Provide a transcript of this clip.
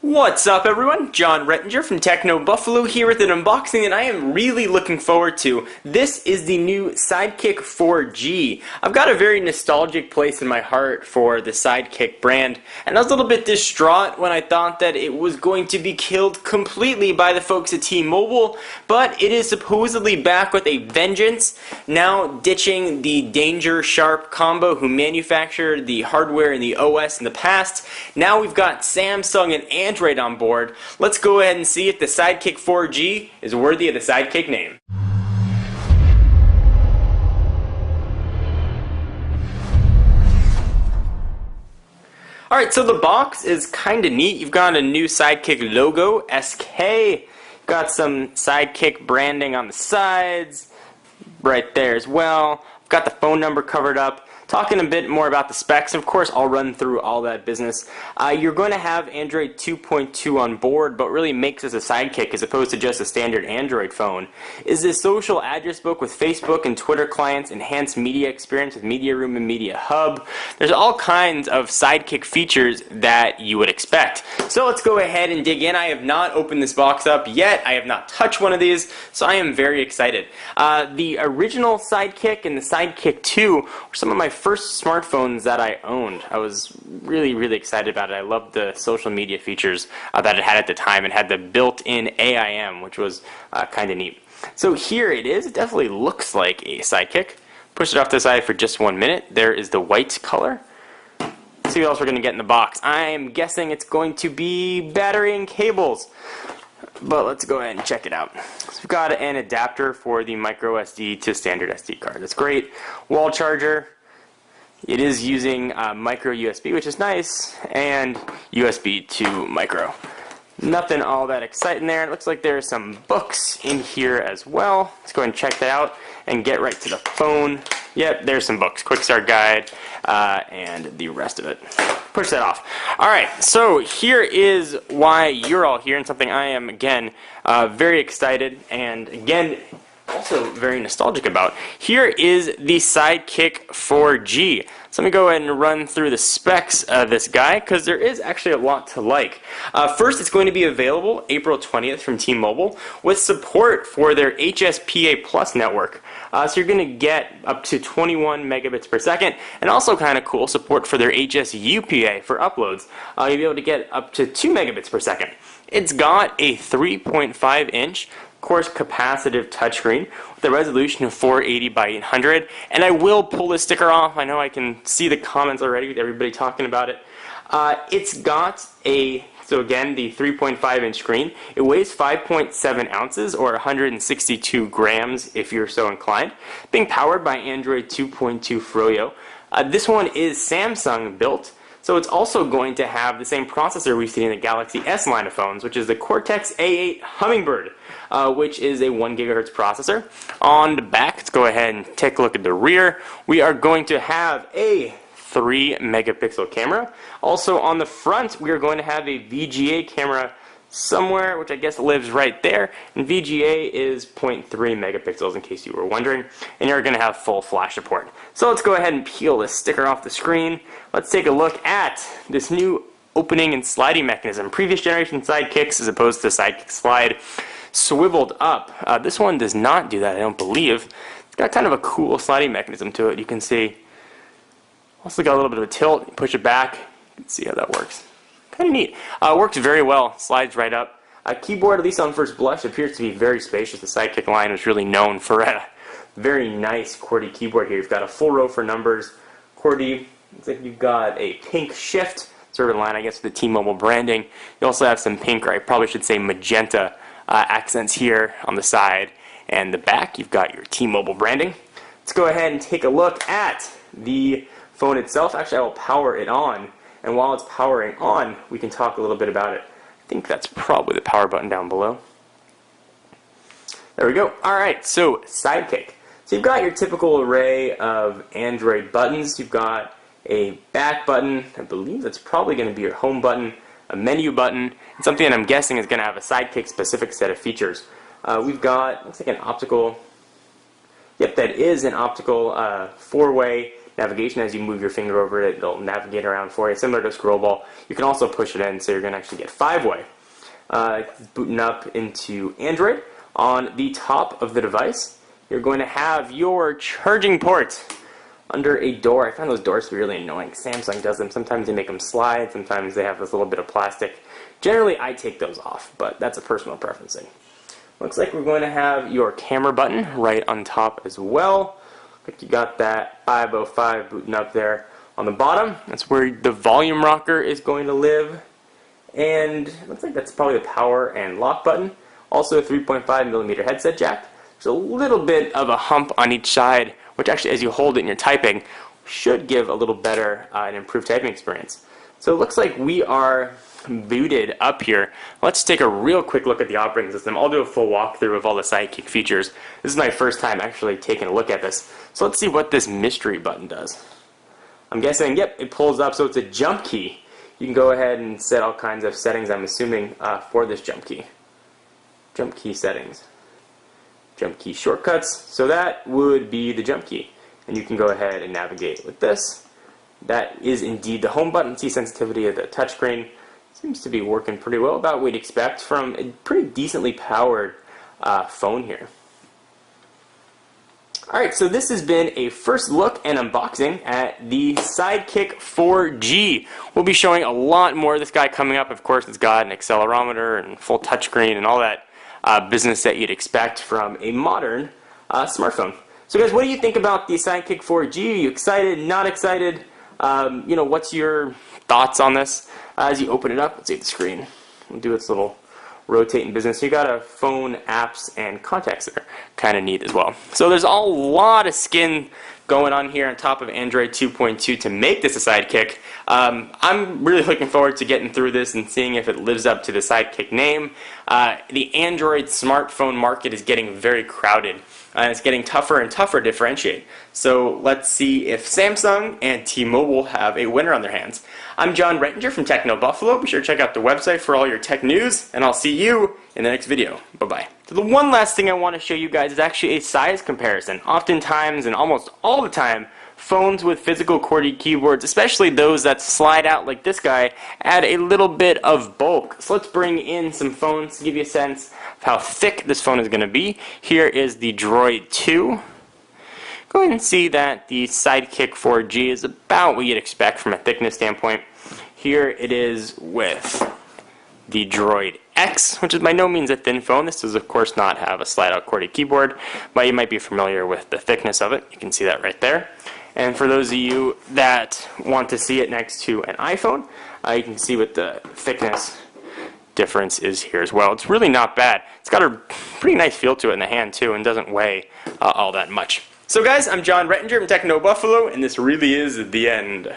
What's up everyone? John Rettinger from Techno Buffalo here with an unboxing that I am really looking forward to. This is the new Sidekick 4G. I've got a very nostalgic place in my heart for the Sidekick brand, and I was a little bit distraught when I thought that it was going to be killed completely by the folks at T-Mobile, but it is supposedly back with a vengeance, now ditching the Danger Sharp combo who manufactured the hardware and the OS in the past. Now we've got Samsung and Android on board. Let's go ahead and see if the Sidekick 4G is worthy of the Sidekick name. Alright, so the box is kind of neat. You've got a new Sidekick logo, SK. Got some Sidekick branding on the sides, right there as well. Got the phone number covered up. Talking a bit more about the specs, of course I'll run through all that business. You're going to have Android 2.2 on board, but really makes this a Sidekick as opposed to just a standard Android phone is this social address book with Facebook and Twitter clients, enhanced media experience with Media Room and Media Hub. There's all kinds of Sidekick features that you would expect. So let's go ahead and dig in. I have not opened this box up yet. I have not touched one of these, so I am very excited. The original Sidekick and the Sidekick 2 were some of my first smartphones that I owned. I was really excited about it. I loved the social media features that it had at the time. It had the built-in AIM, which was kind of neat. So here it is. It definitely looks like a Sidekick. Push it off to the side for just 1 minute. There is the white color. Let's see what else we're going to get in the box. I'm guessing it's going to be battery and cables. But let's go ahead and check it out. So we've got an adapter for the micro SD to standard SD card. That's great. Wall charger. It is using micro USB, which is nice, and USB to micro. Nothing all that exciting there. It looks like there are some books in here as well. Let's go ahead and check that out and get right to the phone. Yep, there's some books. Quick start guide and the rest of it. Push that off. Alright, so here is why you're all here and something I am, again, very excited and, again, also very nostalgic about. Here is the Sidekick 4G. So let me go ahead and run through the specs of this guy because there is actually a lot to like. First, it's going to be available April 20th from T-Mobile with support for their HSPA Plus network. So you're going to get up to 21 megabits per second, and also kind of cool, support for their HSUPA for uploads. You'll be able to get up to 2 megabits per second. It's got a 3.5 inch of course, capacitive touchscreen with a resolution of 480 by 800, and I will pull this sticker off. I know I can see the comments already with everybody talking about it. It's got so again, the 3.5 inch screen. It weighs 5.7 ounces or 162 grams if you're so inclined. Being powered by Android 2.2 Froyo. This one is Samsung built. So it's also going to have the same processor we've seen in the Galaxy S line of phones, which is the Cortex A8 Hummingbird, which is a 1 gigahertz processor. On the back, let's go ahead and take a look at the rear. We are going to have a 3 megapixel camera. Also on the front, we are going to have a VGA camera somewhere, which I guess lives right there, and VGA is 0.3 megapixels in case you were wondering, and you're going to have full flash support. So let's go ahead and peel this sticker off the screen. Let's take a look at this new opening and sliding mechanism. Previous generation Sidekicks, as opposed to Sidekick Slide, swiveled up. This one does not do that, I don't believe. It's got kind of a cool sliding mechanism to it. You can see, also got a little bit of a tilt. You push it back, you can see how that works. Kind of neat. Works very well. Slides right up. Keyboard, at least on first blush, appears to be very spacious. The Sidekick line was really known for a very nice QWERTY keyboard here. You've got a full row for numbers. QWERTY, looks like you've got a pink shift, sort of in line, I guess, with the T-Mobile branding. You also have some pink, or I probably should say magenta, accents here on the side. And the back, you've got your T-Mobile branding. Let's go ahead and take a look at the phone itself. Actually, I will power it on. And while it's powering on, we can talk a little bit about it. I think that's probably the power button down below. There we go. Alright, so Sidekick. So you've got your typical array of Android buttons. You've got a back button. I believe that's probably going to be your home button, a menu button, and something that I'm guessing is going to have a Sidekick specific set of features. We've got, looks like an optical, yep, that is an optical 4-way navigation. As you move your finger over it, it'll navigate around for you, similar to a scroll ball. You can also push it in, so you're going to actually get 5-way. Booting up into Android. On the top of the device, you're going to have your charging port under a door. I find those doors to be really annoying. Samsung does them. Sometimes they make them slide. Sometimes they have this little bit of plastic. Generally, I take those off, but that's a personal preference thing. Looks like we're going to have your camera button right on top as well. Like you got that 505 booting up there on the bottom. That's where the volume rocker is going to live. And it looks like that's probably the power and lock button. Also a 3.5mm headset jack. There's a little bit of a hump on each side, which actually, as you hold it and you're typing, should give a little better and improved typing experience. So it looks like we are booted up here. Let's take a real quick look at the operating system. I'll do a full walkthrough of all the Sidekick features. This is my first time actually taking a look at this. So let's see what this mystery button does. I'm guessing, yep, it pulls up, so it's a jump key. You can go ahead and set all kinds of settings, I'm assuming, for this jump key. Jump key settings. Jump key shortcuts. So that would be the jump key. And you can go ahead and navigate with this. That is indeed the home button. See sensitivity of the touchscreen. Seems to be working pretty well, about what we'd expect from a pretty decently powered phone here. Alright, so this has been a first look and unboxing at the Sidekick 4G. We'll be showing a lot more of this guy coming up. Of course, it's got an accelerometer and full touchscreen and all that business that you'd expect from a modern smartphone. So guys, what do you think about the Sidekick 4G? Are you excited, not excited? What's your thoughts on this? As you open it up, let's see the screen. We'll do its little rotating business. You got a phone, apps, and contacts that are kind of neat as well. So there's a lot of skin going on here on top of Android 2.2 to make this a Sidekick. I'm really looking forward to getting through this and seeing if it lives up to the Sidekick name. The Android smartphone market is getting very crowded. And it's getting tougher and tougher to differentiate. So let's see if Samsung and T-Mobile have a winner on their hands. I'm John Rettinger from Techno Buffalo. Be sure to check out the website for all your tech news, and I'll see you in the next video. Bye-bye. So the one last thing I want to show you guys is actually a size comparison. Oftentimes, and almost all the time, phones with physical QWERTY keyboards, especially those that slide out like this guy, add a little bit of bulk. So let's bring in some phones to give you a sense of how thick this phone is going to be. Here is the Droid 2. Go ahead and see that the Sidekick 4G is about what you'd expect from a thickness standpoint. Here it is with the Droid X, which is by no means a thin phone. This does of course not have a slide-out QWERTY keyboard, but you might be familiar with the thickness of it. You can see that right there. And for those of you that want to see it next to an iPhone, you can see what the thickness difference is here as well. It's really not bad. It's got a pretty nice feel to it in the hand too, and doesn't weigh all that much. So guys, I'm John Rettinger from Techno Buffalo, and this really is the end.